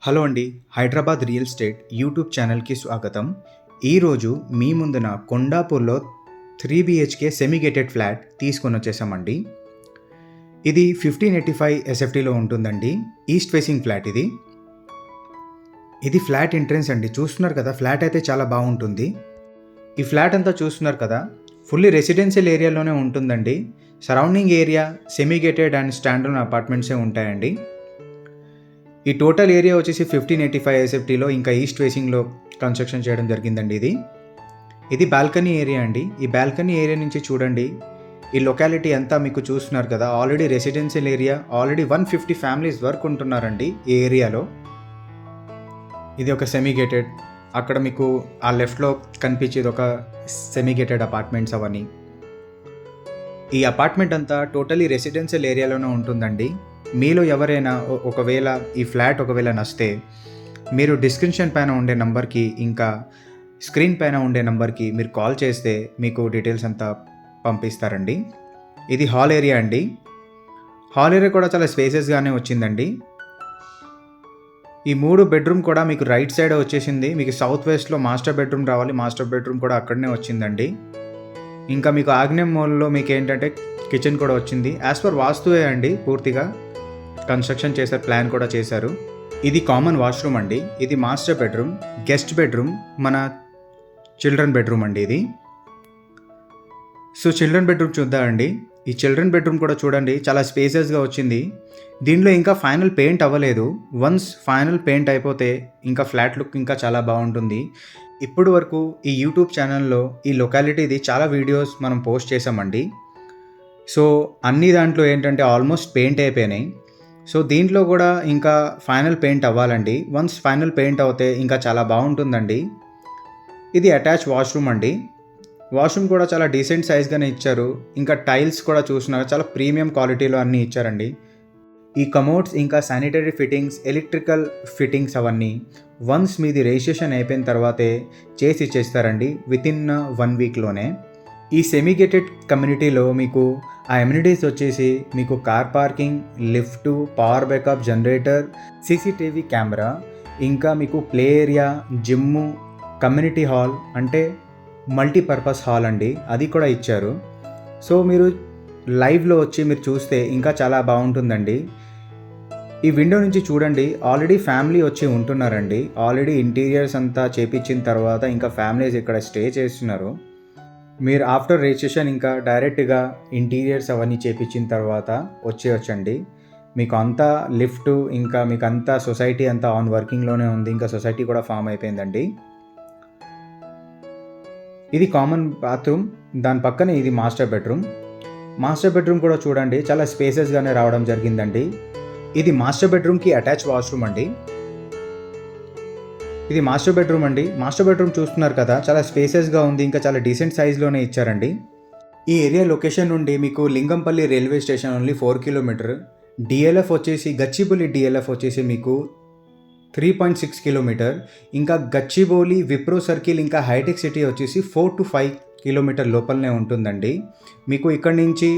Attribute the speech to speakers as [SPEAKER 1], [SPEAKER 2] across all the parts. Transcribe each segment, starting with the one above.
[SPEAKER 1] Hello అండి. Hyderabad real estate YouTube ఛానల్‌కి స్వాగతం. ఈరోజు మీ ముందున కొండాపూర్‌లో 3 బీహెచ్‌కే సెమీ గేటెడ్ ఫ్లాట్ తీసుకొనొచ్చేసామండి. ఇది 1585 ఎస్ఎఫ్టీలో ఉంటుందండి. ఈస్ట్ ఫేసింగ్ ఫ్లాట్ ఇది. ఇది ఫ్లాట్ ఎంట్రన్స్ అండి. చూస్తున్నారు కదా, ఫ్లాట్ అయితే చాలా బాగుంటుంది. ఈ ఫ్లాట్ అంతా చూస్తున్నారు కదా, ఫుల్లీ రెసిడెన్షియల్ ఏరియాలోనే ఉంటుందండి. Surrounding area semi gated and standard అపార్ట్మెంట్సే ఉంటాయండి. ఈ టోటల్ ఏరియా వచ్చేసి 1585 ఎస్ఎఫ్టీలో ఇంకా ఈస్ట్ ఫేసింగ్లో కన్స్ట్రక్షన్ చేయడం జరిగిందండి. ఇది బాల్కనీ ఏరియా అండి. ఈ బాల్కనీ ఏరియా నుంచి చూడండి, ఈ లొకాలిటీ అంతా మీకు చూస్తున్నారు కదా, already residential area. Already 150 families వరకు ఉంటున్నారండి ఈ ఏరియాలో. ఇది ఒక సెమీ గేటెడ్. అక్కడ మీకు ఆ లెఫ్ట్లో కనిపించేది ఒక సెమీ గేటెడ్ అపార్ట్మెంట్స్ అవన్నీ. ఈ అపార్ట్మెంట్ అంతా టోటలీ రెసిడెన్షియల్ ఏరియాలోనే ఉంటుందండి. మీలో ఎవరైనా ఒకవేళ ఈ ఫ్లాట్ నచ్చితే మీరు డిస్క్రిప్షన్ పైన ఉండే నంబర్కి ఇంకా స్క్రీన్ పైన ఉండే నంబర్కి మీరు కాల్ చేస్తే మీకు డీటెయిల్స్ అంతా పంపిస్తారండి. ఇది హాల్ ఏరియా అండి. హాల్ ఏరియా కూడా చాలా స్పేసెస్గానే వచ్చిందండి. ఈ 3 బెడ్రూమ్ కూడా మీకు రైట్ సైడ్ వచ్చేసింది. మీకు సౌత్ వెస్ట్లో మాస్టర్ బెడ్రూమ్ రావాలి. మాస్టర్ బెడ్రూమ్ కూడా అక్కడనే వచ్చిందండి. ఇంకా మీకు ఆగ్నేయం మూలలో మీకు ఏంటంటే కిచెన్ కూడా వచ్చింది. యాజ్ పర్ వాస్తువే అండి, పూర్తిగా కన్స్ట్రక్షన్ చేశారు, ప్లాన్ కూడా చేశారు. ఇది కామన్ వాష్రూమ్ అండి. ఇది మాస్టర్ బెడ్రూమ్, గెస్ట్ బెడ్రూమ్, మన చిల్డ్రన్ బెడ్రూమ్ అండి ఇది. సో చిల్డ్రన్ బెడ్రూమ్ చూద్దామండి. ఈ చిల్డ్రన్ బెడ్రూమ్ కూడా చూడండి, చాలా స్పేసెస్గా వచ్చింది. దీనిలో ఇంకా ఫైనల్ పెయింట్ అవ్వలేదు. వన్స్ ఫైనల్ పెయింట్ అయిపోతే ఇంకా ఫ్లాట్ లుక్ ఇంకా చాలా బాగుంటుంది. ఇప్పుడు వరకు ఈ యూట్యూబ్ ఛానల్లో ఈ లొకాలిటీది చాలా వీడియోస్ మనం పోస్ట్ చేసామండి. సో అన్ని దాంట్లో ఏంటంటే ఆల్మోస్ట్ పెయింట్ అయిపోయినాయి. సో దీంట్లో కూడా ఇంకా ఫైనల్ పెయింట్ అవ్వాలండి. వన్స్ ఫైనల్ పెయింట్ అవుతే ఇంకా చాలా బాగుంటుందండి. ఇది అటాచ్ వాష్రూమ్ అండి. వాష్రూమ్ కూడా చాలా డీసెంట్ సైజ్గానే ఇచ్చారు. ఇంకా టైల్స్ కూడా చూసినాక చాలా ప్రీమియం క్వాలిటీలో అన్నీ ఇచ్చారండి. ఈ కమోడ్స్ ఇంకా శానిటరీ ఫిట్టింగ్స్, ఎలక్ట్రికల్ ఫిట్టింగ్స్ అవన్నీ వన్స్ మీది రిజిస్ట్రేషన్ అయిపోయిన తర్వాతే చేసి ఇచ్చేస్తారండి, వితిన్ 1 వీక్లోనే. ఈ సెమీ గేటెడ్ కమ్యూనిటీలో మీకు ఆ ఎమ్యూనిటీస్ వచ్చేసి మీకు car parking, lift, power backup generator, CCTV camera, ఇంకా మీకు play area, gym, community hall అంటే మల్టీపర్పస్ హాల్ అండి, అది కూడా ఇచ్చారు. సో మీరు లైవ్లో వచ్చి మీరు చూస్తే ఇంకా చాలా బాగుంటుందండి. ఈ విండో నుంచి చూడండి, ఆల్రెడీ ఫ్యామిలీ వచ్చి ఉంటున్నారండి. ఆల్రెడీ ఇంటీరియర్స్ అంతా చేపించిన తర్వాత ఇంకా ఫ్యామిలీస్ ఇక్కడ స్టే చేస్తున్నారు. మీరు ఆఫ్టర్ రిజిస్ట్రేషన్ ఇంకా డైరెక్ట్గా ఇంటీరియర్స్ అవన్నీ చేపించిన తర్వాత వచ్చేయచ్చండి. మీకు అంతా లిఫ్ట్, ఇంకా మీకు అంతా సొసైటీ అంతా ఆన్ వర్కింగ్లోనే ఉంది. ఇంకా సొసైటీ కూడా ఫామ్ అయిపోయిందండి. ఇది కామన్ బాత్రూమ్, దాని పక్కనే ఇది మాస్టర్ బెడ్రూమ్. మాస్టర్ బెడ్రూమ్ కూడా చూడండి, చాలా స్పేసెస్గానే రావడం జరిగిందండి. ఇది మాస్టర్ బెడ్రూమ్కి అటాచ్ వాష్రూమ్ అండి. ఇది మాస్టర్ బెడ్రూమ్ అండి. మాస్టర్ బెడ్రూమ్ చూస్తున్నారు కదా, చాలా స్పేసెస్గా ఉంది. ఇంకా చాలా డీసెంట్ సైజ్లోనే ఇచ్చారండి. ఈ ఏరియా లొకేషన్ నుండి మీకు Lingampally railway station only 4 kilometre. DLF వచ్చేసి గచ్చిబౌలి డిఎల్ఎఫ్ వచ్చేసి మీకు 3.6 కిలోమీటర్. ఇంకా గచ్చిబౌలి, విప్రో సర్కిల్, ఇంకా హైటెక్ సిటీ వచ్చేసి 4 to 5 కిలోమీటర్ లోపలనే ఉంటుందండి. మీకు ఇక్కడి నుంచి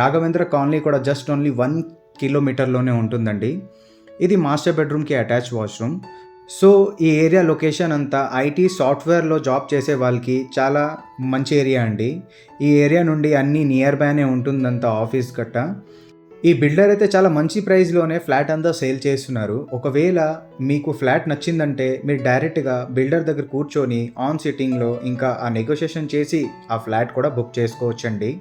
[SPEAKER 1] రాఘవేంద్ర కాలనీ కూడా జస్ట్ ఓన్లీ 1 కిలోమీటర్లోనే ఉంటుందండి. ఇది మాస్టర్ బెడ్రూమ్కి అటాచ్ వాష్రూమ్. సో ఈ ఏరియా లొకేషన్ అంతా ఐటీ సాఫ్ట్వేర్లో జాబ్ చేసే వాళ్ళకి చాలా మంచి ఏరియా అండి. ఈ ఏరియా నుండి అన్నీ నియర్ బైనే ఉంటుందంతా, ఆఫీస్ గట్ట. ఈ బిల్డర్ అయితే చాలా మంచి ప్రైస్లోనే ఫ్లాట్ అంతా సేల్ చేస్తున్నారు. ఒకవేళ మీకు ఫ్లాట్ నచ్చిందంటే మీరు డైరెక్ట్గా బిల్డర్ దగ్గర కూర్చొని ఆన్ సిట్టింగ్లో ఇంకా ఆ నెగోషియేషన్ చేసి ఆ ఫ్లాట్ కూడా బుక్ చేసుకోవచ్చండి.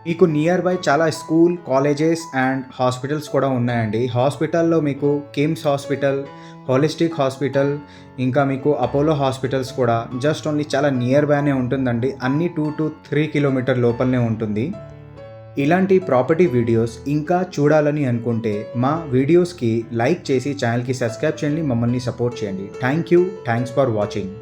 [SPEAKER 1] మీకు నియర్ బై చాలా స్కూల్, కాలేజెస్ అండ్ హాస్పిటల్స్ కూడా ఉన్నాయండి. హాస్పిటల్లో మీకు కిమ్స్ హాస్పిటల్, హోలిస్టిక్ హాస్పిటల్, ఇంకా మీకు అపోలో హాస్పిటల్స్ కూడా జస్ట్ ఓన్లీ చాలా నియర్ బైనే ఉంటుందండి. అన్నీ 2 to 3 కిలోమీటర్ లోపలనే ఉంటుంది. ఇలాంటి ప్రాపర్టీ వీడియోస్ ఇంకా చూడాలని అనుకుంటే మా వీడియోస్కి లైక్ చేసి ఛానల్కి సబ్స్క్రైబ్ చేయండి, మమ్మల్ని సపోర్ట్ చేయండి. Thanks for watching.